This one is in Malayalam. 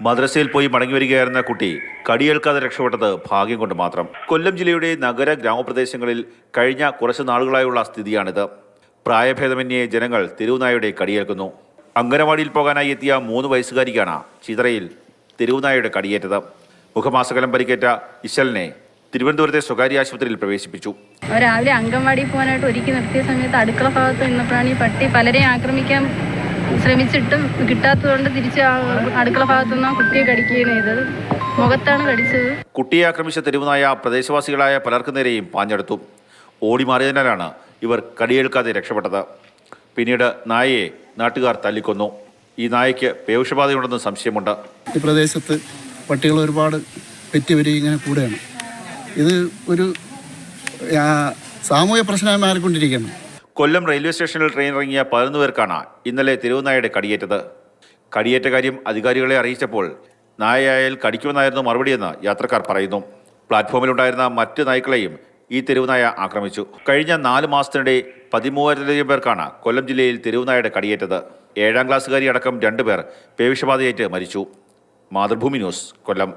മദ്രസയിൽ പോയി മടങ്ങി വരികയായിരുന്ന കുട്ടി കടിയേൽക്കാതെ രക്ഷപ്പെട്ടത് ഭാഗ്യം കൊണ്ട് മാത്രം. കൊല്ലം ജില്ലയുടെ നഗര ഗ്രാമപ്രദേശങ്ങളിൽ കഴിഞ്ഞ കുറച്ച് നാളുകളായുള്ള സ്ഥിതിയാണിത്. പ്രായഭേദമന്യേ ജനങ്ങൾ തെരുവുനായയുടെ കടിയേൽക്കുന്നു. അംഗനവാടിയിൽ പോകാനായി എത്തിയ 3 വയസ്സുകാരിക്കാണ് ചിതറയിൽ തെരുവുനായയുടെ കടിയേറ്റത്. മുഖമാസകലം പരിക്കേറ്റ ഇശലിനെ തിരുവനന്തപുരത്തെ സ്വകാര്യ ആശുപത്രിയിൽ പ്രവേശിപ്പിച്ചു. രാവിലെ അംഗൻവാടിയിൽ പോകാനായിട്ട് ഒരുക്കി നിർത്തിയ സമയത്ത് അടുക്കള ഭാഗത്ത് നിന്നപ്പോഴാണ് ഈ പട്ടി പലരെയും ആക്രമിക്കാൻ ശ്രമിച്ചിട്ടും കിട്ടാത്തതുകൊണ്ട് തിരിച്ച് അടുക്കള ഭാഗത്തുനിന്ന് കുട്ടിയെ കടിക്കുകയാണ് ചെയ്തത്. മുഖത്താണ് കടിച്ചത്. കുട്ടിയെ ആക്രമിച്ച തെരുവുനായ പ്രദേശവാസികളായ പലർക്കു നേരെയും പാഞ്ഞെടുത്തു. ഓടി മാറിയതിനാലാണ് ഇവർ കടിയേൽക്കാതെ രക്ഷപ്പെട്ടത്. പിന്നീട് നായയെ നാട്ടുകാർ തല്ലിക്കൊന്നു. ഈ നായയ്ക്ക് പേവിഷബാധയുണ്ടെന്ന് സംശയമുണ്ട്. ഈ പ്രദേശത്ത് പട്ടികൾ ഒരുപാട് പെറ്റുവരി ഇങ്ങനെ കൂടുകയാണ്. ഇത് ഒരു സാമൂഹ്യ പ്രശ്നമായി മാറിക്കൊണ്ടിരിക്കുകയാണ്. കൊല്ലം റെയിൽവേ സ്റ്റേഷനിൽ ട്രെയിൻ ഇറങ്ങിയ 11 പേർക്കാണ് ഇന്നലെ തെരുവുനായയുടെ കടിയേറ്റത്. കടിയേറ്റ കാര്യം അധികാരികളെ അറിയിച്ചപ്പോൾ നായയായാൽ കടിക്കുമെന്നായിരുന്നു മറുപടിയെന്ന് യാത്രക്കാർ പറയുന്നു. പ്ലാറ്റ്ഫോമിലുണ്ടായിരുന്ന മറ്റ് നായ്ക്കളെയും ഈ തെരുവുനായ ആക്രമിച്ചു. കഴിഞ്ഞ 4 മാസത്തിനിടെ 13,000 പേർക്കാണ് കൊല്ലം ജില്ലയിൽ തെരുവുനായയുടെ കടിയേറ്റത്. 7ാം ക്ലാസ്സുകാരി അടക്കം 2 പേർ പേവിഷബാധയേറ്റ് മരിച്ചു. മാതൃഭൂമി ന്യൂസ്, കൊല്ലം.